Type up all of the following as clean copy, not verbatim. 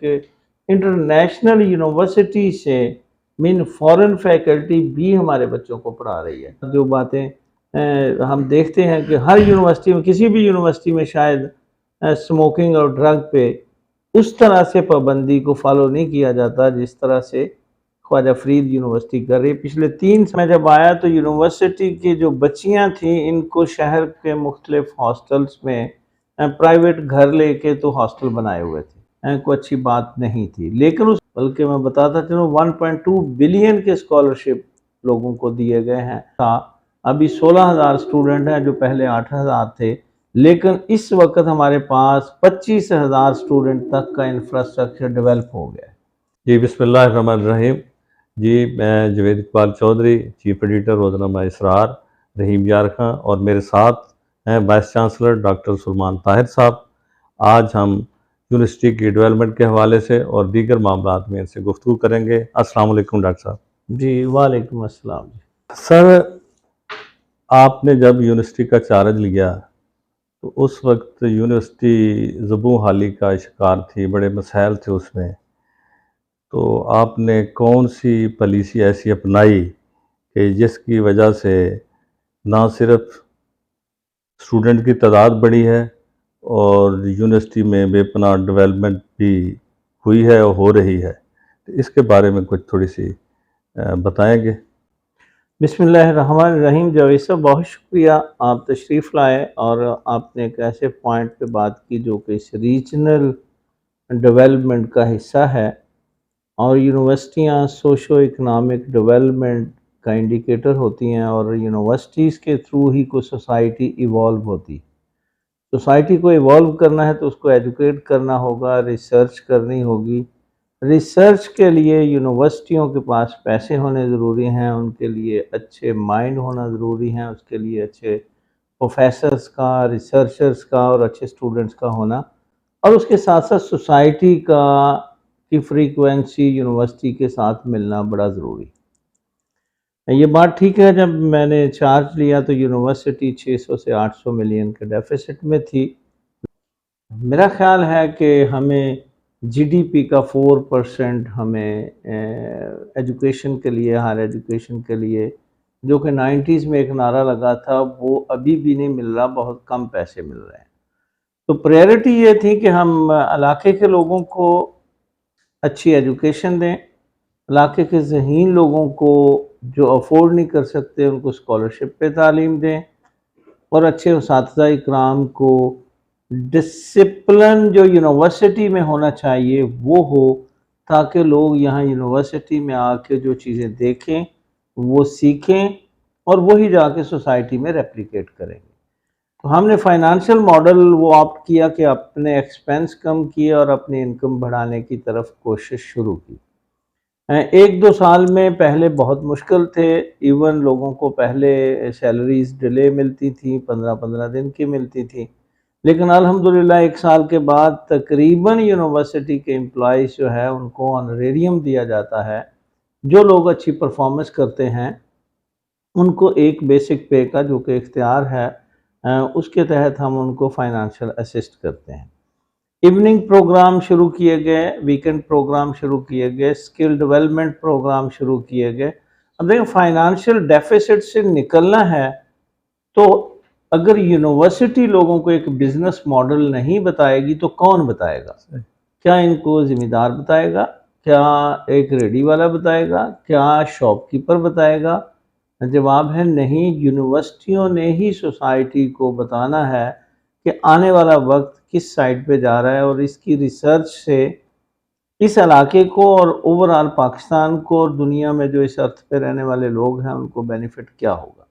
कि international university से mean foreign faculty भी हमारे बच्चों को पढ़ा रही है। जो बातें हम देखते हैं कि हर यूनिवर्सिटी में, किसी भी यूनिवर्सिटी में शायद स्मोकिंग और ड्रग पे उस तरह से पाबंदी को फॉलो नहीं किया जाता जिस तरह से ख्वाजा फरीद यूनिवर्सिटी कर रही है। पिछले 3 में जब आया तो यूनिवर्सिटी की जो बच्चियां थी इनको शहर के मुख्तलिफ हॉस्टल्स में प्राइवेट घर लेके तो हॉस्टल बनाए हुए थे, कोई अच्छी बात नहीं थी। लेकिन उस बल्कि मैं बताता चलूँ 1.2 बिलियन के स्कॉलरशिप लोगों को दिए गए हैं। अभी 16,000 स्टूडेंट हैं जो पहले 8,000 थे, लेकिन इस वक्त हमारे पास 25,000 स्टूडेंट तक का इंफ्रास्ट्रक्चर डेवलप हो गया है। जी बिस्मिल्लाहिर्रहमानिर्रहीम। जी मैं जवेद इकबाल चौधरी, चीफ एडिटर रोज़नामा इसरार, रहीम यार खां, और मेरे साथ हैं vice chancellor doctor Salman Tahir साहब। आज हम यूनिवर्सिटी की डेवलपमेंट के हवाले से और दीगर मामलात में इनसे गुफ्तगू करेंगे। अस्सलाम वालेकुम डॉक्टर साहब। जी वालेकुम अस्सलाम। सर, आपने जब यूनिवर्सिटी का चार्ज लिया तो उस वक्त यूनिवर्सिटी ज़बूं हाली का शिकार थी, बड़े मसाइल थे उसमें। तो आपने कौन सी पॉलिसी ऐसी अपनाई कि जिसकी वजह से ना सिर्फ स्टूडेंट की तादाद बढ़ी है और यूनिवर्सिटी में बेपनाह डेवलपमेंट भी हुई है और हो रही है? तो इसके बारे में कुछ थोड़ी सी बताएंगे? बिस्मिल्लाहिर्रहमानिर्रहीम। जावेद साहब बहुत शुक्रिया, आप तशरीफ़ लाए और आपने एक ऐसे पॉइंट पे बात की जो कि इस रीजनल डेवलपमेंट का हिस्सा है। और यूनिवर्सिटियाँ सोशो इकनॉमिक डेवलपमेंट का इंडिकेटर होती हैं और यूनिवर्सिटीज़ के थ्रू ही कोई सोसाइटी इवॉल्व होती। सोसाइटी को इवॉल्व करना है तो उसको एजुकेट करना होगा, रिसर्च करनी होगी। रिसर्च के लिए यूनिवर्सिटियों के पास पैसे होने ज़रूरी हैं, उनके लिए अच्छे माइंड होना ज़रूरी हैं, उसके लिए अच्छे प्रोफेसर्स का, रिसर्चर्स का और अच्छे स्टूडेंट्स का होना, और उसके साथ साथ सोसाइटी का की फ्रीक्वेंसी यूनिवर्सिटी के साथ मिलना बड़ा ज़रूरी है। ये बात ठीक है, जब मैंने चार्ज लिया तो यूनिवर्सिटी 600 से 800 मिलियन के डेफिसिट में थी। मेरा ख्याल है कि हमें जीडीपी का 4% हमें एजुकेशन के लिए, हायर एजुकेशन के लिए, जो कि 90s में एक नारा लगा था, वो अभी भी नहीं मिल रहा, बहुत कम पैसे मिल रहे हैं। तो प्रायोरिटी ये थी कि हम इलाके के लोगों को अच्छी एजुकेशन दें, इलाके के ज़हीन लोगों को जो अफोर्ड नहीं कर सकते उनको स्कॉलरशिप पे तालीम दें, और अच्छे उस्ताज़ा इकराम को डिसिप्लिन जो यूनिवर्सिटी में होना चाहिए वो हो, ताकि लोग यहाँ यूनिवर्सिटी में आके जो चीज़ें देखें वो सीखें और वही जाके सोसाइटी में रेप्लिकेट करेंगे। तो हमने फाइनेंशियल मॉडल वो ऑप्ट किया कि अपने एक्सपेंस कम किए और अपनी इनकम बढ़ाने की तरफ कोशिश शुरू की। 1-2 साल में पहले बहुत मुश्किल थे, इवन लोगों को पहले सैलरीज डिले मिलती थी, 15-15 दिन की मिलती थी। लेकिन अल्हम्दुलिल्लाह 1 साल के बाद तकरीबन यूनिवर्सिटी के एम्प्लॉइज़ जो है उनको ऑनरेरियम दिया जाता है। जो लोग अच्छी परफॉर्मेंस करते हैं उनको एक बेसिक पे का जो कि इख्तियार है, उसके तहत हम उनको फाइनेंशियल असिस्ट करते हैं। इवनिंग प्रोग्राम शुरू किए गए, वीकेंड प्रोग्राम शुरू किए गए, स्किल डेवलपमेंट प्रोग्राम शुरू किए गए। अब देखिए, फाइनेंशियल डेफिसिट से निकलना है तो अगर यूनिवर्सिटी लोगों को एक बिजनेस मॉडल नहीं बताएगी तो कौन बताएगा? क्या इनको ज़िम्मेदार बताएगा? क्या एक रेडी वाला बताएगा? क्या शॉपकीपर बताएगा? जवाब है नहीं। यूनिवर्सिटियों ने ही सोसाइटी को बताना है कि आने वाला वक्त किस साइड पे जा रहा है, और इसकी रिसर्च से इस इलाके को और ओवरऑल पाकिस्तान को और दुनिया में जो इस अर्थ पे रहने वाले लोग हैं उनको बेनिफिट क्या होगा।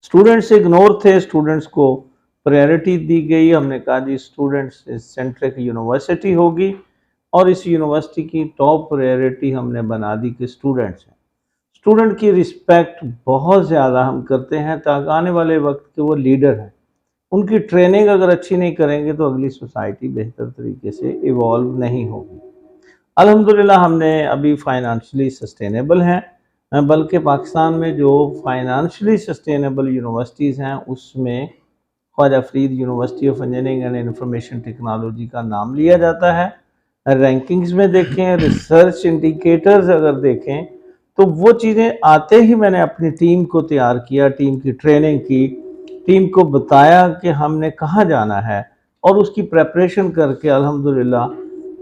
स्टूडेंट्स इग्नोर थे, स्टूडेंट्स को प्रायोरिटी दी गई। हमने कहा जी स्टूडेंट्स सेंट्रिक यूनिवर्सिटी होगी, और इस यूनिवर्सिटी की टॉप प्रायोरिटी हमने बना दी कि स्टूडेंट्स हैं। स्टूडेंट की रिस्पेक्ट बहुत ज़्यादा हम करते हैं ताकि आने वाले वक्त के वो लीडर हैं। उनकी ट्रेनिंग अगर अच्छी नहीं करेंगे तो अगली सोसाइटी बेहतर तरीके से इवॉल्व नहीं होगी। अल्हम्दुलिल्लाह हमने अभी फाइनेंशियली सस्टेनेबल हैं, बल्कि पाकिस्तान में जो फाइनेंशियली सस्टेनेबल यूनिवर्सिटीज़ हैं उसमें Khwaja Farid university of engineering and information technology का नाम लिया जाता है। रैंकिंग्स में देखें, रिसर्च इंडिकेटर्स अगर देखें, तो वो चीज़ें आते ही मैंने अपनी टीम को तैयार किया, टीम की ट्रेनिंग की, टीम को बताया कि हमने कहाँ जाना है और उसकी प्रिपरेशन करके अल्हम्दुलिल्लाह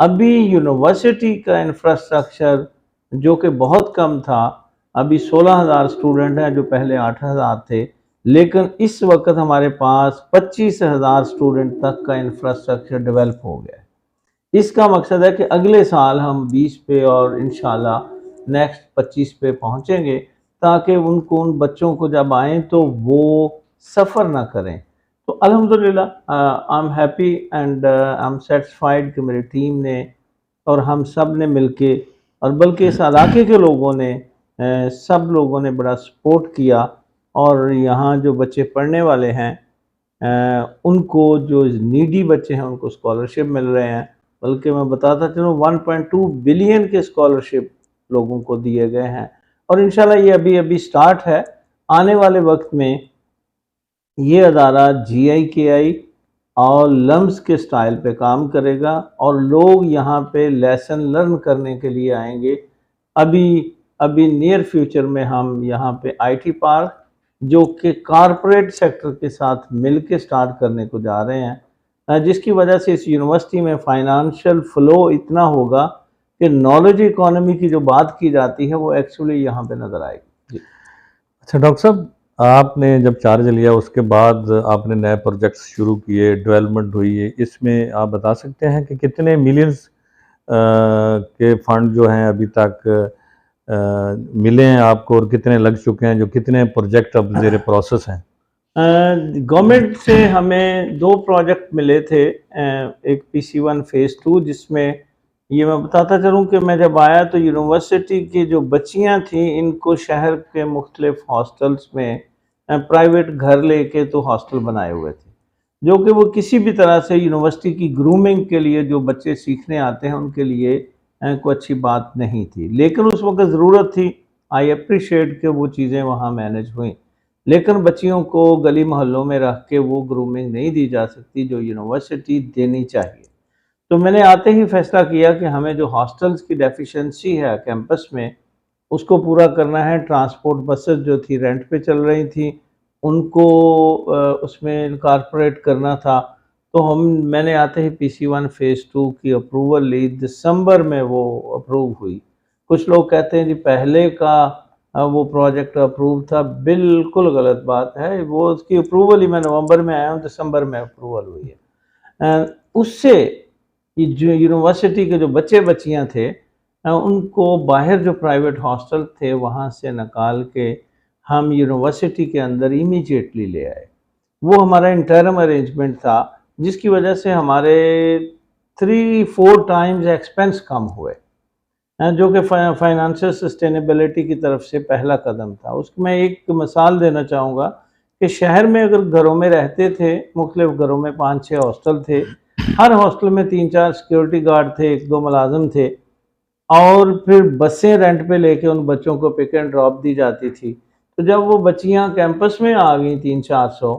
अभी यूनिवर्सिटी का इंफ्रास्ट्रक्चर जो कि बहुत कम था, अभी 16,000 स्टूडेंट हैं जो पहले 8,000 थे, लेकिन इस वक्त हमारे पास 25,000 स्टूडेंट तक का इंफ्रास्ट्रक्चर डेवलप हो गया है। इसका मकसद है कि अगले साल हम 20 पे और इंशाल्लाह नेक्स्ट 25 पे पहुंचेंगे, ताकि उनको, उन बच्चों को जब आएँ तो वो सफ़र ना करें। तो अल्हम्दुलिल्लाह I am happy and I am satisfied कि मेरी टीम ने और हम सब ने मिलके, और बल्कि इस इलाके के लोगों ने, सब लोगों ने बड़ा सपोर्ट किया, और यहाँ जो बच्चे पढ़ने वाले हैं उनको, जो नीडी बच्चे हैं उनको स्कॉलरशिप मिल रहे हैं। बल्कि मैं बताता चलूँ 1.2 बिलियन के स्कॉलरशिप लोगों को दिए गए हैं, और इंशाल्लाह ये अभी अभी स्टार्ट है। आने वाले वक्त में ये अदारा GIKI और लम्स के स्टाइल पे काम करेगा और लोग यहाँ पे लेसन लर्न करने के लिए आएंगे। अभी अभी नियर फ्यूचर में हम यहाँ पे IT पार्क, जो कि कॉरपोरेट सेक्टर के साथ मिल के स्टार्ट करने को जा रहे हैं, जिसकी वजह से इस यूनिवर्सिटी में फाइनेंशियल फ्लो इतना होगा कि नॉलेज इकोनॉमी की जो बात की जाती है वो एक्चुअली यहाँ पे नज़र आएगी। जी। अच्छा डॉक्टर साहब, आपने जब चार्ज लिया उसके बाद आपने नए प्रोजेक्ट्स शुरू किए, डेवलपमेंट हुई है, इसमें आप बता सकते हैं कि कितने मिलियंस के फंड जो हैं अभी तक मिले हैं आपको, और कितने लग चुके हैं, जो कितने प्रोजेक्ट अब ज़ेरे प्रोसेस हैं? गवर्नमेंट से हमें 2 प्रोजेक्ट मिले थे, एक PC1 फ़ेज़ 2, जिसमें ये मैं बताता चलूँ कि मैं जब आया तो यूनिवर्सिटी की जो बच्चियाँ थीं इनको शहर के मुख्तलिफ हॉस्टल्स में प्राइवेट घर लेके तो हॉस्टल बनाए हुए थे, जो कि वो किसी भी तरह से यूनिवर्सिटी की ग्रूमिंग के लिए, जो बच्चे सीखने आते हैं उनके लिए कोई अच्छी बात नहीं थी। लेकिन उस वक़्त ज़रूरत थी, आई एप्रिशिएट कि वो चीज़ें वहाँ मैनेज हुईं। लेकिन बच्चियों को गली मोहल्लों में रख के वो ग्रूमिंग नहीं दी जा सकती जो यूनिवर्सिटी देनी चाहिए। तो मैंने आते ही फैसला किया कि हमें जो हॉस्टल्स की डेफिशिएंसी है कैंपस में, उसको पूरा करना है। ट्रांसपोर्ट बसेस जो थी रेंट पे चल रही थी, उनको उसमें इनकॉर्पोरेट करना था। तो मैंने आते ही PC1 फ़ेज़ 2 की अप्रूवल ली, दिसंबर में वो अप्रूव हुई। कुछ लोग कहते हैं जी पहले का वो प्रोजेक्ट अप्रूव था, बिल्कुल गलत बात है। वो उसकी अप्रूवल ही, मैं नवंबर में आया हूँ, दिसंबर में अप्रूवल हुई है। उससे ये जो यूनिवर्सिटी के जो बच्चे बच्चियाँ थे, उनको बाहर जो प्राइवेट हॉस्टल थे वहाँ से निकाल के हम यूनिवर्सिटी के अंदर इमीडिएटली ले आए। वो हमारा इंटरम अरेंजमेंट था, जिसकी वजह से हमारे 3-4 टाइम्स एक्सपेंस कम हुए, जो कि फाइनेंशियल सस्टेनेबिलिटी की तरफ से पहला कदम था। उसकी मैं एक मिसाल देना चाहूँगा कि शहर में अगर घरों में रहते थे, मुख्तलिफ घरों में 5-6 हॉस्टल थे, हर हॉस्टल में 3-4 सिक्योरिटी गार्ड थे, 1-2 मुलाजिम थे, और फिर बसें रेंट पे लेके उन बच्चों को पिक एंड ड्रॉप दी जाती थी। तो जब वो बच्चियाँ कैंपस में आ गई 300-400,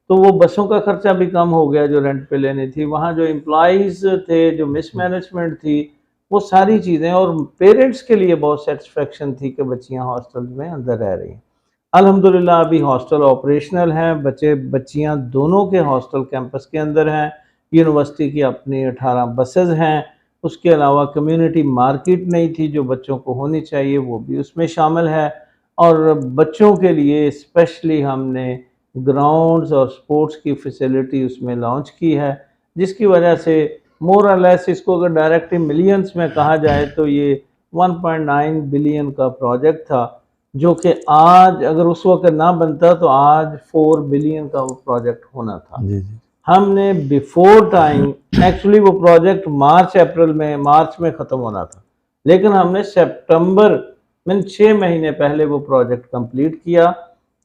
तो वो बसों का खर्चा भी कम हो गया जो रेंट पे लेनी थी। वहाँ जो एम्प्लॉइज़ थे, जो मिसमैनेजमेंट थी, वो सारी चीज़ें, और पेरेंट्स के लिए बहुत सैटिस्फैक्शन थी कि बच्चियाँ हॉस्टल में अंदर रह रही हैं। अल्हम्दुलिल्लाह अभी हॉस्टल ऑपरेशनल हैं, बच्चे बच्चियाँ दोनों के हॉस्टल कैंपस के अंदर हैं। यूनिवर्सिटी की अपनी 18 बसेज़ हैं। उसके अलावा कम्युनिटी मार्केट नहीं थी जो बच्चों को होनी चाहिए, वो भी उसमें शामिल है। और बच्चों के लिए स्पेशली हमने ग्राउंड्स और स्पोर्ट्स की फैसिलिटी उसमें लॉन्च की है, जिसकी वजह से मोर और लेस इसको अगर डायरेक्टली मिलियंस में कहा जाए तो ये 1.9 बिलियन का प्रोजेक्ट था, जो कि आज अगर उस वक्त ना बनता तो आज 4 बिलियन का वो प्रोजेक्ट होना था। जी जी। हमने बिफोर टाइम, एक्चुअली वो प्रोजेक्ट मार्च में ख़त्म होना था, लेकिन हमने सितंबर में 6 महीने पहले वो प्रोजेक्ट कंप्लीट किया।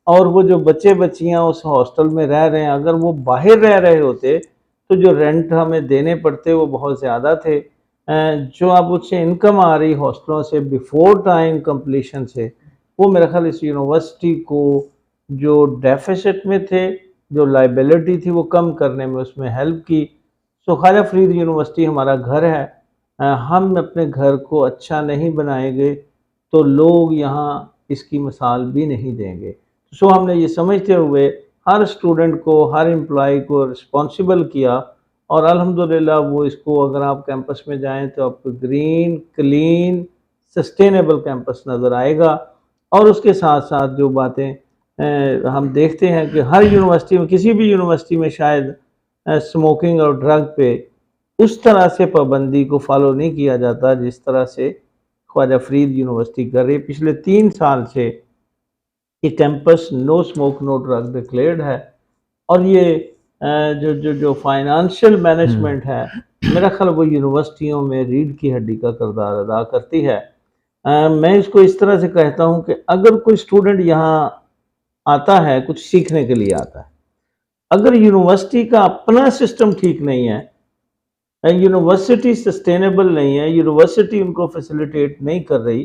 और वो जो बच्चे बच्चियां उस हॉस्टल में रह रहे हैं, अगर वो बाहर रह रहे होते तो जो रेंट हमें देने पड़ते वो बहुत ज़्यादा थे। जो अब उससे इनकम आ रही हॉस्टलों से बिफोर टाइम कंप्लीशन से, वो मेरा ख्याल इस यूनिवर्सिटी को जो डेफिसिट में थे, जो लाइबिलिटी थी, वो कम करने में उसमें हेल्प की। सो ख्वाजा फरीद यूनिवर्सिटी हमारा घर है, हम अपने घर को अच्छा नहीं बनाएंगे तो लोग यहाँ इसकी मिसाल भी नहीं देंगे। सो हमने ये समझते हुए हर स्टूडेंट को, हर एम्प्लॉय को रिस्पॉन्सिबल किया और अल्हम्दुलिल्लाह वो इसको, अगर आप कैंपस में जाएं तो आपको ग्रीन, क्लीन, सस्टेनेबल कैंपस नज़र आएगा। और उसके साथ साथ जो बातें हम देखते हैं कि हर यूनिवर्सिटी में, किसी भी यूनिवर्सिटी में शायद स्मोकिंग और ड्रग पे उस तरह से पाबंदी को फॉलो नहीं किया जाता जिस तरह से ख्वाजा फरीद यूनिवर्सिटी कर रही है। पिछले 3 साल से ये campus no smoke no drug declared है। और ये जो जो जो फाइनेंशियल मैनेजमेंट है, मेरा ख्याल वो यूनिवर्सिटियों में रीढ़ की हड्डी का किरदार अदा करती है। मैं इसको इस तरह से कहता हूँ कि अगर कोई स्टूडेंट यहाँ आता है, कुछ सीखने के लिए आता है, अगर यूनिवर्सिटी का अपना सिस्टम ठीक नहीं है, यूनिवर्सिटी सस्टेनेबल नहीं है, यूनिवर्सिटी उनको फैसिलिटेट नहीं कर रही,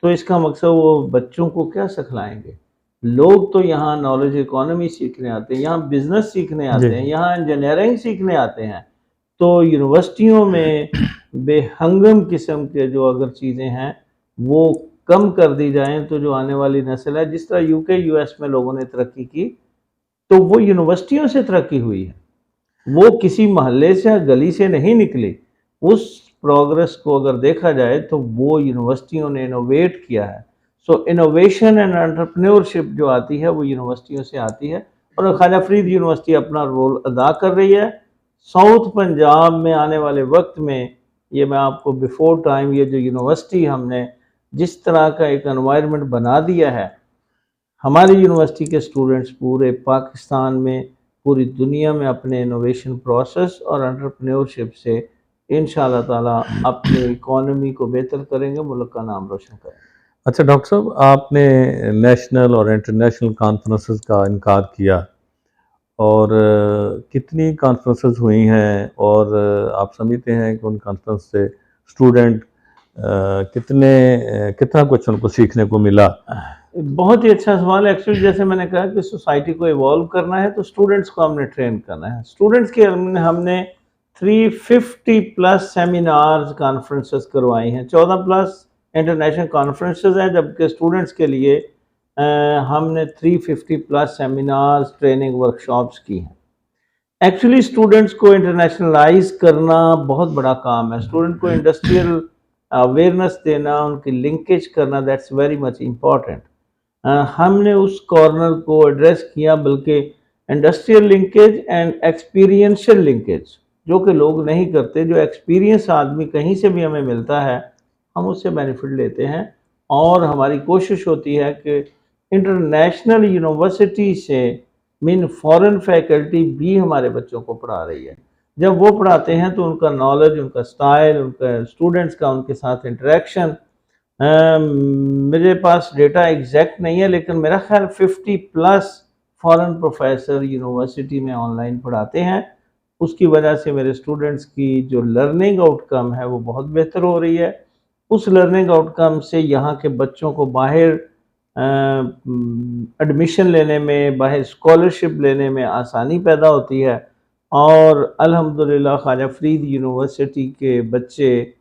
तो इसका मकसद वो बच्चों को क्या सिखलाएंगे। लोग तो यहाँ नॉलेज इकोनॉमी सीखने आते हैं, यहाँ बिजनेस सीखने आते हैं, यहाँ इंजीनियरिंग सीखने आते हैं। तो यूनिवर्सिटियों में बेहंगम किस्म के जो अगर चीज़ें हैं वो कम कर दी जाएं तो जो आने वाली नस्ल है, जिस तरह यूके यूएस में लोगों ने तरक्की की, तो वो यूनिवर्सिटियों से तरक्की हुई है, वो किसी मोहल्ले से या गली से नहीं निकली। उस प्रोग्रेस को अगर देखा जाए तो वो यूनिवर्सिटियों ने इनोवेट किया है। सो इनोवेशन एंड एंटरप्रेन्योरशिप जो आती है वो यूनिवर्सिटियों से आती है और ख्वाजा फरीद यूनिवर्सिटी अपना रोल अदा कर रही है। साउथ पंजाब में आने वाले वक्त में, ये मैं आपको बिफोर टाइम, ये जो यूनिवर्सिटी हमने जिस तरह का एक एनवायरनमेंट बना दिया है, हमारी यूनिवर्सिटी के स्टूडेंट्स पूरे पाकिस्तान में, पूरी दुनिया में अपने इनोवेशन प्रोसेस और एंटरप्रेन्योरशिप से इंशाअल्लाह ताला अपनी इकोनॉमी को बेहतर करेंगे, मुल्क का नाम रोशन करेंगे। अच्छा डॉक्टर साहब, आपने नेशनल और इंटरनेशनल कॉन्फ्रेंसेस का इनकार किया और कितनी कॉन्फ्रेंसेस हुई हैं और आप समझते हैं कि उन कॉन्फ्रेंस से स्टूडेंट कितना कुछ उनको सीखने को मिला? बहुत ही अच्छा सवाल है। एक्चुअली जैसे मैंने कहा कि सोसाइटी को इवॉल्व करना है तो स्टूडेंट्स को हमने ट्रेन करना है। स्टूडेंट्स के हमने 350 प्लस सेमिनार्स, कॉन्फ्रेंसेस करवाई हैं, 14 प्लस इंटरनेशनल कॉन्फ्रेंसेस हैं, जबकि स्टूडेंट्स के लिए हमने 350 प्लस सेमिनार्स, ट्रेनिंग, वर्कशॉप्स की हैं। एक्चुअली स्टूडेंट्स को इंटरनेशनलाइज करना बहुत बड़ा काम है। स्टूडेंट को इंडस्ट्रियल अवेयरनेस देना, उनकी लिंकेज करना, दैट्स वेरी मच इम्पॉर्टेंट। हमने उस कॉर्नर को एड्रेस किया, बल्कि industrial linkage and experiential linkage, जो कि लोग नहीं करते। जो एक्सपीरियंस आदमी कहीं से भी हमें मिलता है, हम उससे बेनिफिट लेते हैं और हमारी कोशिश होती है कि इंटरनेशनल यूनिवर्सिटी से मीन फॉरेन फैकल्टी भी हमारे बच्चों को पढ़ा रही है। जब वो पढ़ाते हैं तो उनका नॉलेज, उनका स्टाइल, उनका स्टूडेंट्स का उनके साथ इंटरेक्शन, मेरे पास डेटा एग्जैक्ट नहीं है, लेकिन मेरा ख्याल 50 प्लस फॉरेन प्रोफेसर यूनिवर्सिटी में ऑनलाइन पढ़ाते हैं। उसकी वजह से मेरे स्टूडेंट्स की जो लर्निंग आउटकम है वो बहुत बेहतर हो रही है। उस लर्निंग आउटकम से यहाँ के बच्चों को बाहर एडमिशन लेने में, बाहर स्कॉलरशिप लेने में आसानी पैदा होती है। और अल्हम्दुलिल्लाह ख्वाजा फरीद यूनिवर्सिटी के बच्चे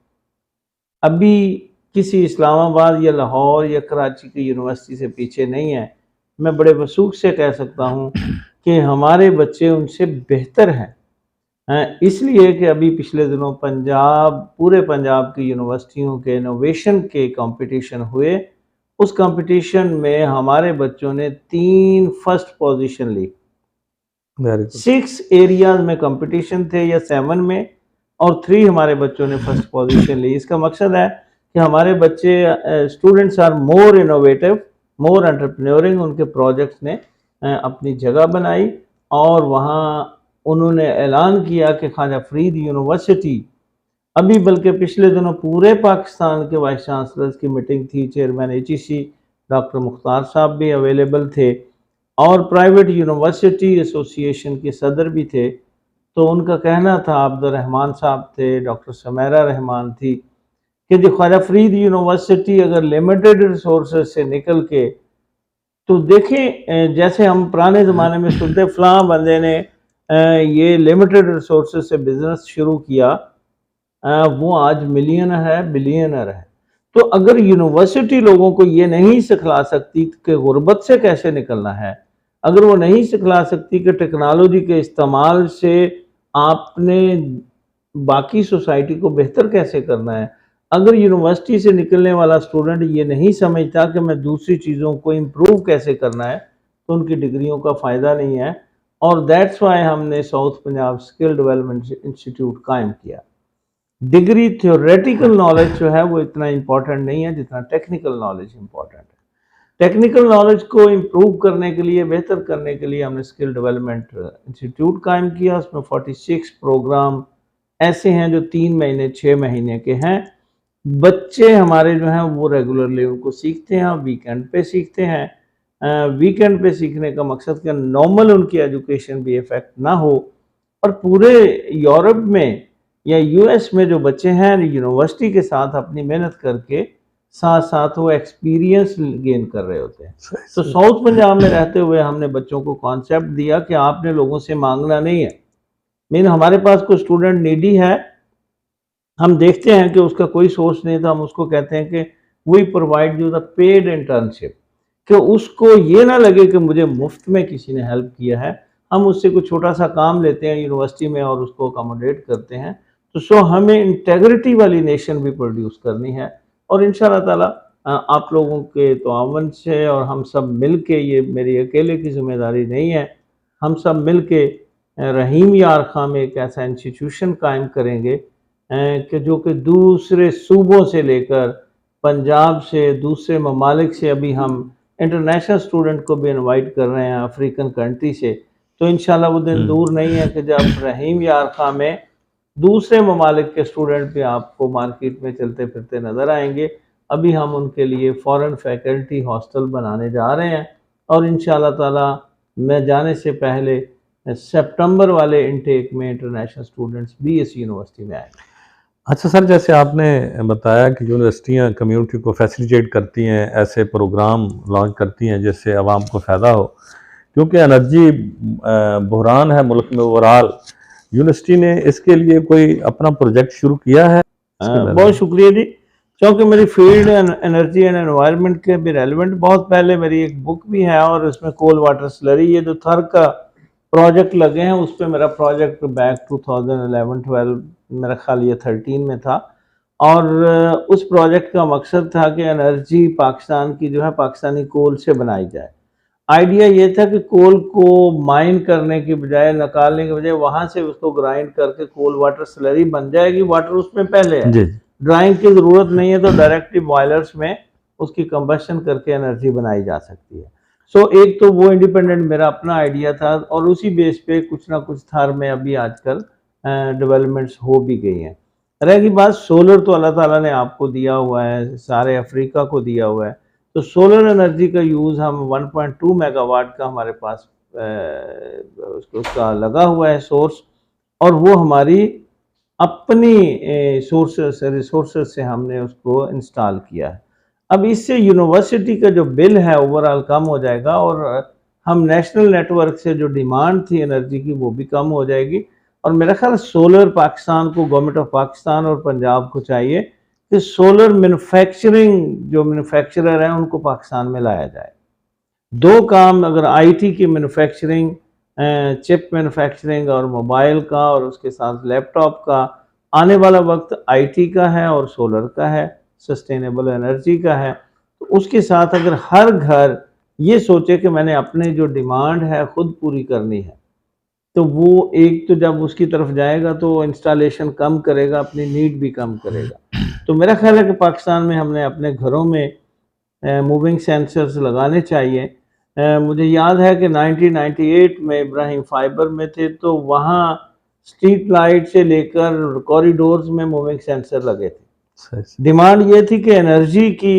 अभी किसी इस्लामाबाद या लाहौर या कराची की यूनिवर्सिटी से पीछे नहीं है। मैं बड़े वसूख से कह सकता हूँ कि हमारे बच्चे उनसे बेहतर हैं। इसलिए कि अभी पिछले दिनों पूरे पंजाब की यूनिवर्सिटियों के इनोवेशन के कंपटीशन हुए। उस कंपटीशन में हमारे बच्चों ने 3 फर्स्ट पोजीशन ली। 6 एरियाज में कंपटीशन थे या 7 में, और 3 हमारे बच्चों ने फर्स्ट पोजीशन ली। इसका मकसद है कि हमारे बच्चे, स्टूडेंट्स आर मोर इनोवेटिव, मोर एंटरप्रेन्योरिंग। उनके प्रोजेक्ट्स ने अपनी जगह बनाई और वहाँ उन्होंने ऐलान किया कि ख्वाजा फरीद यूनिवर्सिटी, अभी बल्कि पिछले दिनों पूरे पाकिस्तान के वाइस चांसलर्स की मीटिंग थी, चेयरमैन HEC डॉक्टर मुख्तार साहब भी अवेलेबल थे और प्राइवेट यूनिवर्सिटी एसोसिएशन के सदर भी थे। तो उनका कहना था, अब्दुर्रहमान साहब थे, डॉक्टर समैरा रहमान थी, कि जो ख्वाजा फरीद यूनिवर्सिटी अगर लिमिटेड रिसोर्सेज से निकल के, तो देखें जैसे हम पुराने ज़माने में सुनते फलां बंदे ने ये लिमिटेड रिसोर्सेज से बिजनेस शुरू किया, वो आज मिलियनर है, बिलियनर है। तो अगर यूनिवर्सिटी लोगों को ये नहीं सिखला सकती कि गुर्बत से कैसे निकलना है, अगर वो नहीं सिखला सकती कि टेक्नोलॉजी के इस्तेमाल से आपने बाकी सोसाइटी को बेहतर कैसे करना है, अगर यूनिवर्सिटी से निकलने वाला स्टूडेंट ये नहीं समझता कि मैं दूसरी चीज़ों को इम्प्रूव कैसे करना है, तो उनकी डिग्रियों का फ़ायदा नहीं है। और दैट्स वाई हमने south Punjab skill development institute कायम किया। डिग्री थ्योरेटिकल नॉलेज जो है वो इतना इम्पोर्टेंट नहीं है जितना टेक्निकल नॉलेज इम्पोर्टेंट है। टेक्निकल नॉलेज को इम्प्रूव करने के लिए, बेहतर करने के लिए हमने स्किल डेवलपमेंट इंस्टीट्यूट कायम किया। उसमें 46 प्रोग्राम ऐसे हैं जो 3 महीने 6 महीने के हैं। बच्चे हमारे जो हैं वो रेगुलरली उनको सीखते हैं, वीकेंड पे सीखते हैं। वीकेंड पे सीखने का मकसद कि नॉर्मल उनकी एजुकेशन भी इफेक्ट ना हो। और पूरे यूरोप में या यूएस में जो बच्चे हैं यूनिवर्सिटी के साथ अपनी मेहनत करके साथ साथ वो एक्सपीरियंस गेन कर रहे होते हैं। तो साउथ पंजाब में रहते हुए हमने बच्चों को कॉन्सेप्ट दिया कि आपने लोगों से मांगना नहीं है। मीन हमारे पास कोई स्टूडेंट नीडी है, हम देखते हैं कि उसका कोई सोर्स नहीं था, हम उसको कहते हैं कि we provide you the paid internship, कि उसको ये ना लगे कि मुझे मुफ्त में किसी ने हेल्प किया है। हम उससे कुछ छोटा सा काम लेते हैं यूनिवर्सिटी में और उसको अकोमोडेट करते हैं। तो सो हमें इंटेग्रिटी वाली नेशन भी प्रोड्यूस करनी है। और इंशाल्लाह ताला आप लोगों के ताअवुन से और हम सब मिल के, ये मेरी अकेले की जिम्मेदारी नहीं है, हम सब मिल के रहीम यार खां में एक ऐसा इंस्टीट्यूशन कायम करेंगे कि जो कि दूसरे सूबों से लेकर पंजाब से, दूसरे ममालिक से, अभी हम इंटरनेशनल स्टूडेंट को भी इनवाइट कर रहे हैं अफ्रीकन कंट्री से। तो इंशाल्लाह वो दिन दूर नहीं है कि जब रहीम यार खां में दूसरे ममालिक के स्टूडेंट भी आपको मार्केट में चलते फिरते नज़र आएंगे। अभी हम उनके लिए फ़ॉरेन फैकल्टी हॉस्टल बनाने जा रहे हैं और इंशाल्लाह ताला मैं जाने से पहले सितंबर वाले इनटेक में इंटरनेशनल स्टूडेंट्स भी इस यूनिवर्सिटी में आएंगे। अच्छा सर, जैसे आपने बताया कि यूनिवर्सिटियाँ कम्युनिटी को फैसिलिटेट करती हैं, ऐसे प्रोग्राम लॉन्च करती हैं जिससे आवाम को फ़ायदा हो, क्योंकि एनर्जी बहरान है मुल्क में ओवरऑल। यूनिवर्सिटी ने इसके लिए कोई अपना प्रोजेक्ट शुरू किया है? बहुत शुक्रिया जी, क्योंकि मेरी फील्ड एनर्जी एंड एनवायरनमेंट के भी रेलिवेंट। बहुत पहले मेरी एक बुक भी है और उसमें कोल वाटर स्लरी, ये जो थर का प्रोजेक्ट लगे हैं, उस पर मेरा प्रोजेक्ट बैक 2011-12 मेरा ख्याल ये 13 में था। और उस प्रोजेक्ट का मकसद था कि एनर्जी पाकिस्तान की जो है पाकिस्तानी कोल से बनाई जाए। आइडिया ये था कि कोल को माइन करने की बजाय, निकालने के बजाय, वहाँ से उसको ग्राइंड करके कोल वाटर स्लरी बन जाएगी। वाटर उसमें पहले है, जी। ड्राइंग की ज़रूरत नहीं है, तो डायरेक्टली बॉयलर्स में उसकी कंबशन करके एनर्जी बनाई जा सकती है। सो एक तो वो इंडिपेंडेंट मेरा अपना आइडिया था और उसी बेस पे कुछ ना कुछ थार में अभी आजकल डेवलपमेंट्स हो भी गई हैं। रहेगी बात सोलर, तो अल्लाह ताला ने आपको दिया हुआ है, सारे अफ्रीका को दिया हुआ है। तो सोलर एनर्जी का यूज़ हम 1.2 मेगावाट का हमारे पास उसका लगा हुआ है सोर्स, और वो हमारी अपनी रिसोर्सेज से हमने उसको इंस्टॉल किया है। अब इससे यूनिवर्सिटी का जो बिल है ओवरऑल कम हो जाएगा और हम नेशनल नेटवर्क से जो डिमांड थी एनर्जी की वो भी कम हो जाएगी। और मेरा ख्याल सोलर पाकिस्तान को, गवर्नमेंट ऑफ पाकिस्तान और पंजाब को चाहिए कि सोलर मैन्युफैक्चरिंग, जो मैन्युफैक्चरर हैं उनको पाकिस्तान में लाया जाए। दो काम, अगर आईटी की मैन्युफैक्चरिंग, चिप मैन्युफैक्चरिंग और मोबाइल का और उसके साथ लैपटॉप का, आने वाला वक्त आईटी का है और सोलर का है, सस्टेनेबल एनर्जी का है। तो उसके साथ अगर हर घर ये सोचे कि मैंने अपने जो डिमांड है खुद पूरी करनी है, तो वो एक तो जब उसकी तरफ जाएगा तो इंस्टॉलेशन कम करेगा, अपनी नीड भी कम करेगा। तो मेरा ख्याल है कि पाकिस्तान में हमने अपने घरों में मूविंग सेंसर्स लगाने चाहिए। मुझे याद है कि 1998 में इब्राहिम फाइबर में थे, तो वहाँ स्ट्रीट लाइट से लेकर कॉरिडोर्स में मूविंग सेंसर लगे थे। डिमांड ये थी कि एनर्जी की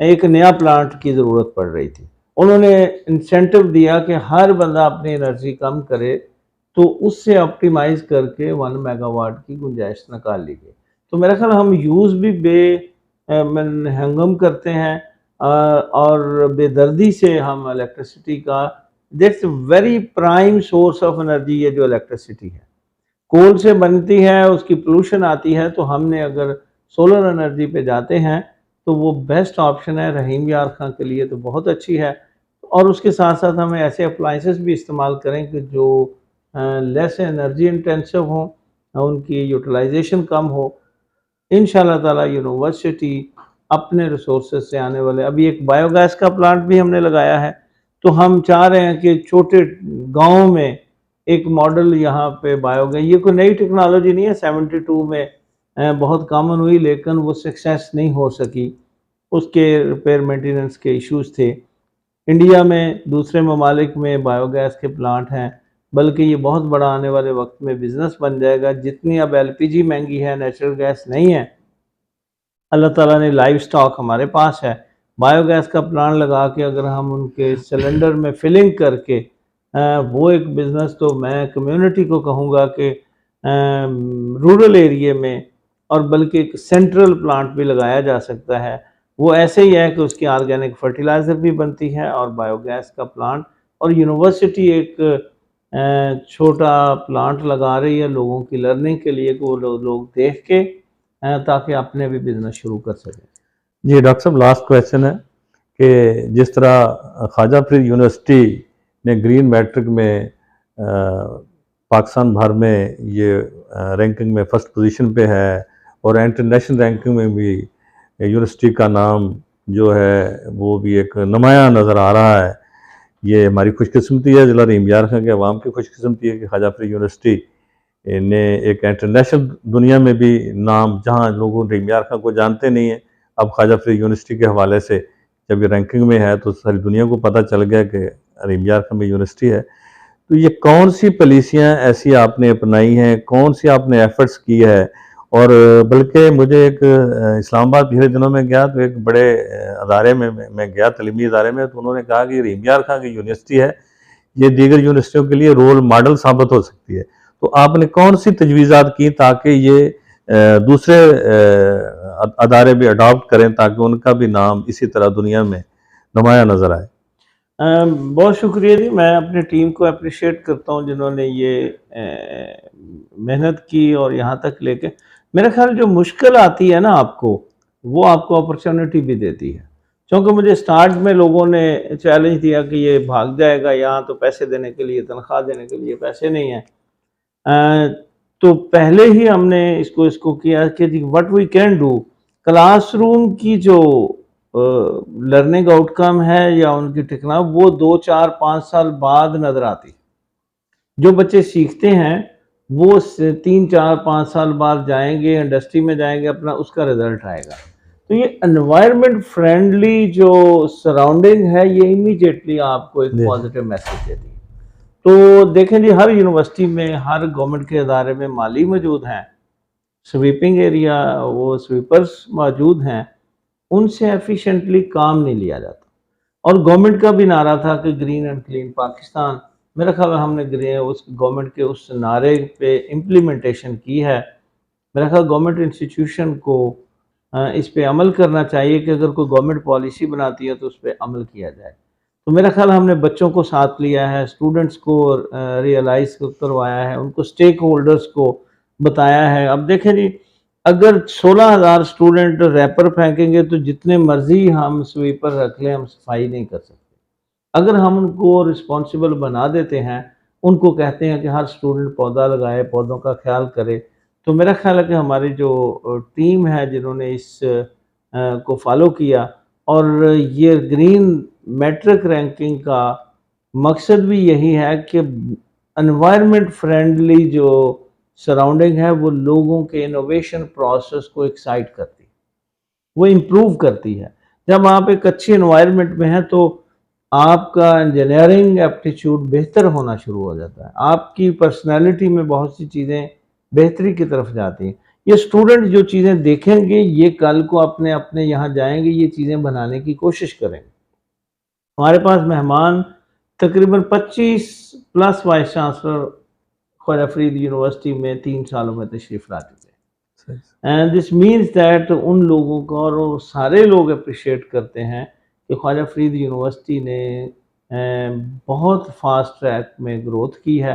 एक नया प्लांट की ज़रूरत पड़ रही थी। उन्होंने इंसेंटिव दिया कि हर बंदा अपनी एनर्जी कम करे, तो उससे ऑप्टिमाइज़ करके 1 मेगावाट की गुंजाइश निकाल ली गई। तो मेरा ख्याल हम यूज़ भी हंगम करते हैं और बेदर्दी से हम इलेक्ट्रिसिटी का, that's very prime source of energy, ये जो इलेक्ट्रिसिटी है। कोल से बनती है, उसकी पोल्यूशन आती है, तो हमने अगर सोलर एनर्जी पे जाते हैं तो वो बेस्ट ऑप्शन है रहीम यार खां के लिए, तो बहुत अच्छी है। और उसके साथ साथ हमें ऐसे अप्लाइंसेस भी इस्तेमाल करें कि जो लेस एनर्जी इंटेंसिव हों, उनकी यूटिलाइजेशन कम हो। इंशाल्लाह ताला यूनिवर्सिटी अपने रिसोर्सेज से आने वाले, अभी एक बायोगैस का प्लांट भी हमने लगाया है, तो हम चाह रहे हैं कि छोटे गाँव में एक मॉडल यहाँ पे बायोगैस, ये कोई नई टेक्नोलॉजी नहीं है, 72 में बहुत कॉमन हुई लेकिन वो सक्सेस नहीं हो सकी, उसके रिपेयर मेंटेनेंस के इश्यूज थे। इंडिया में दूसरे ममालिक में बायोगैस के प्लांट हैं, बल्कि ये बहुत बड़ा आने वाले वक्त में बिजनेस बन जाएगा। जितनी अब एलपीजी महंगी है, नेचुरल गैस नहीं है, अल्लाह ताला ने लाइव स्टॉक हमारे पास है। बायोगैस का प्लांट लगा के अगर हम उनके सिलेंडर में फिलिंग करके वो एक बिज़नेस, तो मैं कम्युनिटी को कहूँगा कि रूरल एरिया में और बल्कि एक सेंट्रल प्लांट भी लगाया जा सकता है। वो ऐसे ही है कि उसकी ऑर्गेनिक फर्टिलाइज़र भी बनती है और बायोगैस का प्लांट, और यूनिवर्सिटी एक छोटा प्लांट लगा रही है लोगों की लर्निंग के लिए कि वो लोग देख के ताकि अपने भी बिजनेस शुरू कर सकें। जी डॉक्टर साहब, लास्ट क्वेश्चन है कि जिस तरह ख्वाजा फरीद यूनिवर्सिटी ने ग्रीन मैट्रिक में पाकिस्तान भर में ये रैंकिंग में फर्स्ट पोजीशन पे है, और इंटरनेशनल रैंकिंग में भी यूनिवर्सिटी का नाम जो है वो भी एक नुमाया नज़र आ रहा है। ये हमारी खुशकिस्मती है, ज़िला रहीम यार खां के अवाम की खुशकिस्मती है कि ख्वाजा फरीद यूनिवर्सिटी ने एक इंटरनेशनल दुनिया में भी नाम, जहाँ लोगों रहीम यार खां को जानते नहीं हैं, अब ख्वाजा फरीद यूनिवर्सिटी के हवाले से जब ये रैंकिंग में है तो सारी दुनिया को पता चल गया कि रहीम यार खां में यूनिवर्सिटी है। तो ये कौन सी पॉलिसियाँ ऐसी आपने अपनाई हैं, कौन सी आपने एफर्ट्स की है? और बल्कि मुझे एक इस्लामाबाद पिछले दिनों में गया तो एक बड़े अदारे में मैं गया, तलीमी अदारे में, तो उन्होंने कहा कि रहीम यार खां की यूनिवर्सिटी है, ये दीगर यूनिवर्सिटियों के लिए रोल मॉडल साबित हो सकती है। तो आपने कौन सी तजवीज़ात की ताकि ये दूसरे अदारे भी अडॉप्ट करें ताकि उनका भी नाम इसी तरह दुनिया में नुमाया नज़र आए? बहुत शुक्रिया जी, मैं अपनी टीम को अप्रिशिएट करता हूँ जिन्होंने ये मेहनत की और यहाँ तक लेके, मेरा ख्याल जो मुश्किल आती है ना आपको, वो आपको अपॉर्चुनिटी भी देती है। क्योंकि मुझे स्टार्ट में लोगों ने चैलेंज दिया कि ये भाग जाएगा, यहाँ तो पैसे देने के लिए, तनख्वाह देने के लिए पैसे नहीं है। तो पहले ही हमने इसको किया कि जी what we can do, classroom की जो लर्निंग आउटकम है या उनकी टेक्नोलॉजी, वो 2 4 5 साल बाद नज़र आती। जो बच्चे सीखते हैं वो 3 4 5 साल बाद जाएंगे, इंडस्ट्री में जाएंगे, अपना उसका रिजल्ट आएगा। तो ये एनवायरनमेंट फ्रेंडली जो सराउंडिंग है, ये इमीडिएटली आपको एक जी। पॉजिटिव मैसेज देती है। तो देखें जी, हर यूनिवर्सिटी में, हर गवर्नमेंट के इदारे में माली मौजूद हैं, स्वीपिंग एरिया वो स्वीपर्स मौजूद हैं, उनसे एफिशिएंटली काम नहीं लिया जाता। और गवर्नमेंट का भी नारा था कि ग्रीन एंड क्लीन पाकिस्तान, मेरा ख्याल है हमने उस गवर्नमेंट के उस नारे पे इम्प्लीमेंटेशन की है। मेरा ख्याल गवर्नमेंट इंस्टीट्यूशन को इस पे अमल करना चाहिए कि अगर कोई गवर्नमेंट पॉलिसी बनाती है तो उस पर अमल किया जाए। तो मेरा ख्याल हमने बच्चों को साथ लिया है, स्टूडेंट्स को रियलाइज़ करवाया है, उनको स्टेक होल्डर्स को बताया है। अब देखें जी, अगर 16,000 स्टूडेंट रैपर फेंकेंगे तो जितने मर्जी हम स्वीपर रख लें, हम सफाई नहीं कर सकते। अगर हम उनको रिस्पॉन्सिबल बना देते हैं, उनको कहते हैं कि हर स्टूडेंट पौधा लगाए, पौधों का ख्याल करे, तो मेरा ख्याल है कि हमारी जो टीम है जिन्होंने इस को फॉलो किया, और ये ग्रीन मैट्रिक रैंकिंग का मकसद भी यही है कि एनवायरनमेंट फ्रेंडली जो सराउंडिंग है वो लोगों के इनोवेशन प्रोसेस को एक्साइट करती है, वो इम्प्रूव करती है। जब आप एक अच्छी एनवायरनमेंट में हैं तो आपका इंजीनियरिंग एप्टीट्यूड बेहतर होना शुरू हो जाता है, आपकी पर्सनैलिटी में बहुत सी चीज़ें बेहतरी की तरफ जाती हैं। ये स्टूडेंट जो चीज़ें देखेंगे, ये कल को अपने अपने यहाँ जाएंगे, ये चीज़ें बनाने की कोशिश करेंगे। हमारे पास मेहमान तकरीबन 25 plus vice chancellor Khwaja Farid university में 3 सालों में तशरीफ़ ला चुके हैं। एंड दिस मीन्स दैट उन लोगों को, और वो सारे लोग अप्रिशिएट करते हैं कि ख्वाजा फरीद यूनिवर्सिटी ने बहुत फास्ट ट्रैक में ग्रोथ की है।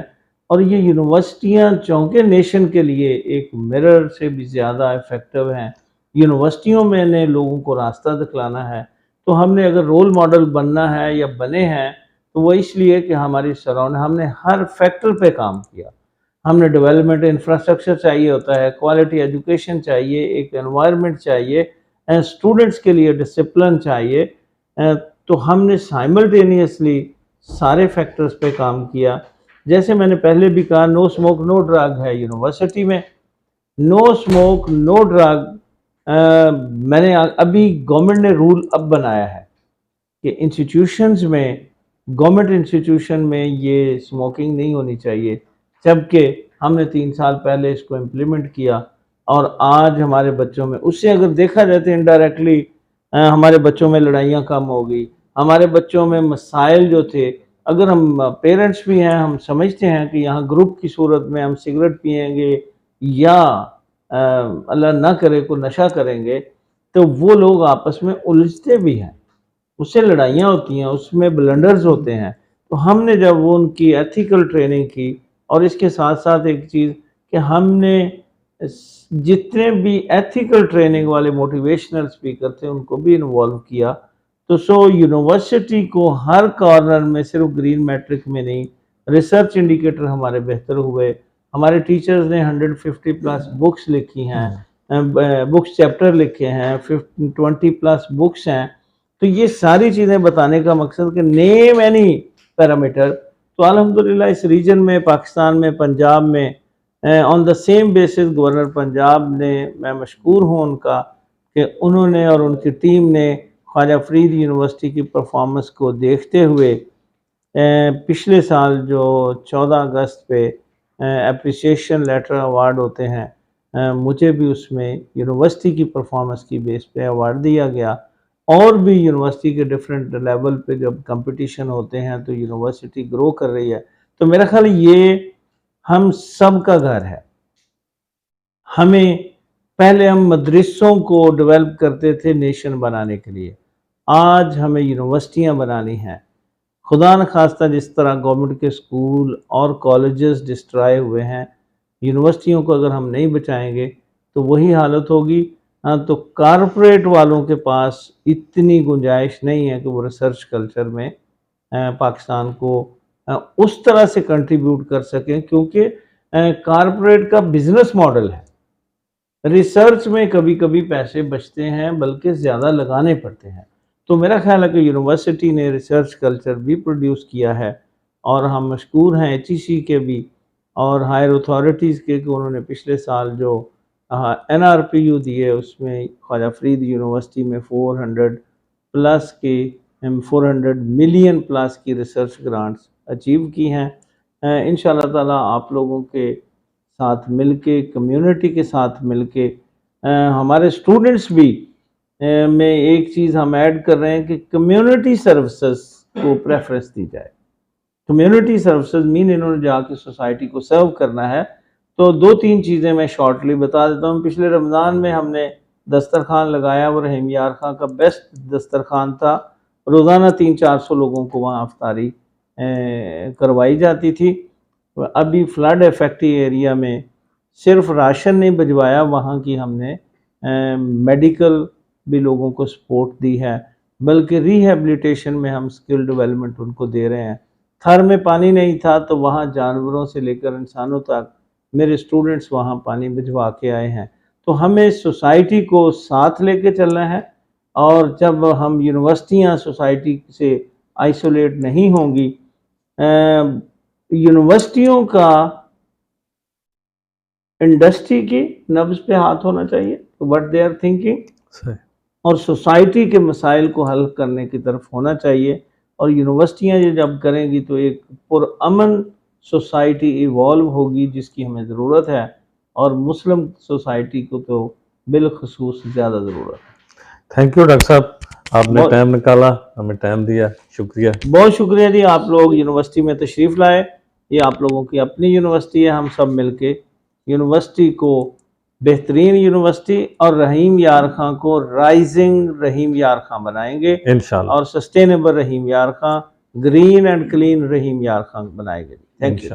और ये यूनिवर्सिटियाँ चूँकि नेशन के लिए एक मिरर से भी ज़्यादा इफ़ेक्टिव हैं, यूनिवर्सिटियों में ने लोगों को रास्ता दिखलाना है, तो हमने अगर रोल मॉडल बनना है या बने हैं, तो वो इसलिए कि हमारी सराउंड हमने हर फैक्टर पे काम किया। हमने डेवलपमेंट इंफ्रास्ट्रक्चर चाहिए होता है, क्वालिटी एजुकेशन चाहिए, एक एनवायरनमेंट चाहिए, स्टूडेंट्स के लिए डिसिप्लिन चाहिए। तो हमने साइमल्टेनियसली सारे फैक्टर्स पे काम किया। जैसे मैंने पहले भी कहा, नो स्मोक नो ड्रग है यूनिवर्सिटी में, नो स्मोक नो ड्रग। मैंने अभी गवर्नमेंट ने रूल अब बनाया है कि इंस्टीट्यूशंस में, गवर्नमेंट इंस्टीट्यूशन में ये स्मोकिंग नहीं होनी चाहिए, जबकि हमने 3 साल पहले इसको इम्प्लीमेंट किया और आज हमारे बच्चों में, उससे अगर देखा जाए तो इनडायरेक्टली हमारे बच्चों में लड़ाइयाँ कम हो गई, हमारे बच्चों में मसाइल जो थे, अगर हम पेरेंट्स भी हैं, हम समझते हैं कि यहाँ ग्रुप की सूरत में हम सिगरेट पिएंगे या अल्लाह ना करे कोई नशा करेंगे, तो वो लोग आपस में उलझते भी हैं, उससे लड़ाइयाँ होती हैं, उसमें ब्लंडर्स होते हैं। तो हमने जब वो उनकी एथिकल ट्रेनिंग की, और इसके साथ-साथ एक चीज़ कि हमने जितने भी एथिकल ट्रेनिंग वाले मोटिवेशनल स्पीकर थे, उनको भी इन्वॉल्व किया। तो यूनिवर्सिटी को हर कॉर्नर में, सिर्फ ग्रीन मैट्रिक में नहीं, रिसर्च इंडिकेटर हमारे बेहतर हुए। हमारे टीचर्स ने 150 प्लस बुक्स लिखी हैं, बुक्स चैप्टर लिखे हैं, 20 प्लस बुक्स हैं। तो ये सारी चीज़ें बताने का मकसद कि नेम एनी पैरामीटर, तो अल्हम्दुलिल्लाह इस रीजन में, पाकिस्तान में, पंजाब में, on the same basis governor Punjab ने, मैं मशकूर हूँ उनका कि उन्होंने और उनकी टीम ने ख्वाजा फरीद यूनिवर्सिटी की परफॉर्मेंस को देखते हुए पिछले साल जो 14 अगस्त पे एप्रिसिएशन लेटर अवार्ड होते हैं, मुझे भी उसमें यूनिवर्सिटी की परफॉर्मेंस की बेस पे अवार्ड दिया गया। और भी यूनिवर्सिटी के डिफरेंट लेवल पे जब कंपटीशन होते हैं तो यूनिवर्सिटी ग्रो कर रही है। तो मेरा ख्याल ये हम सब का घर है। हमें पहले हम मदरसों को डेवलप करते थे नेशन बनाने के लिए, आज हमें यूनिवर्सिटियां बनानी हैं। खुदा न खास्ता जिस तरह गवर्नमेंट के स्कूल और कॉलेजेस डिस्ट्रॉय हुए हैं, यूनिवर्सिटियों को अगर हम नहीं बचाएंगे तो वही हालत होगी। तो कारपोरेट वालों के पास इतनी गुंजाइश नहीं है कि वो रिसर्च कल्चर में पाकिस्तान को उस तरह से कंट्रीब्यूट कर सकें, क्योंकि कारपोरेट का बिजनेस मॉडल है। रिसर्च में कभी कभी पैसे बचते हैं, बल्कि ज़्यादा लगाने पड़ते हैं। तो मेरा ख्याल है कि यूनिवर्सिटी ने रिसर्च कल्चर भी प्रोड्यूस किया है, और हम मशकूर हैं HEC के भी और हायर अथॉरिटीज़ के कि उन्होंने पिछले साल जो NRPU दिए, उसमें ख्वाजा फरीद यूनिवर्सिटी में 400 मिलियन प्लस की रिसर्च ग्रांट्स अचीव की हैं। इंशाल्लाह ताला आप लोगों के साथ मिलके, कम्युनिटी के साथ मिलके, हमारे स्टूडेंट्स भी में एक चीज़ हम ऐड कर रहे हैं कि कम्युनिटी सर्विसेज को प्रेफरेंस दी जाए। कम्युनिटी सर्विसेज मीन इन्होंने जाके सोसाइटी को सर्व करना है। तो 2-3 चीज़ें मैं शॉर्टली बता देता हूँ। पिछले रमज़ान में हमने दस्तरखान लगाया, वो रहीम यार खां का बेस्ट दस्तरखान था। रोज़ाना 300-400 लोगों को वहाँ अफ्तारी करवाई जाती थी। अभी फ्लड इफेक्टेड एरिया में सिर्फ राशन नहीं भिजवाया, वहाँ की हमने मेडिकल भी लोगों को सपोर्ट दी है, बल्कि रिहेबिलिटेशन में हम स्किल डेवलपमेंट उनको दे रहे हैं। थर में पानी नहीं था तो वहाँ जानवरों से लेकर इंसानों तक मेरे स्टूडेंट्स वहाँ पानी भिजवा के आए हैं। तो हमें सोसाइटी को साथ लेके चलना है, और जब हम यूनिवर्सिटियाँ सोसाइटी से आइसोलेट नहीं होंगी, यूनिवर्सिटियों का इंडस्ट्री की नब्ज पे हाथ होना चाहिए, व्हाट दे आर थिंकिंग, और सोसाइटी के मसाइल को हल करने की तरफ होना चाहिए। और यूनिवर्सिटियाँ ये जब करेंगी तो एक पुरअमन सोसाइटी इवॉल्व होगी, जिसकी हमें ज़रूरत है, और मुस्लिम सोसाइटी को तो बिलखसूस ज़्यादा ज़रूरत है। थैंक यू डॉक्टर साहब, आपने टाइम निकाला, हमें टाइम दिया, शुक्रिया। बहुत शुक्रिया जी, आप लोग यूनिवर्सिटी में तशरीफ़ लाए। ये आप लोगों की अपनी यूनिवर्सिटी है, हम सब मिलके यूनिवर्सिटी को बेहतरीन यूनिवर्सिटी और रहीम यार खां को राइजिंग रहीम यार खां बनाएंगे इंशाल्लाह, और सस्टेनेबल रहीम यार खां, ग्रीन एंड क्लीन रहीम यार खां बनाएंगे। Thank you.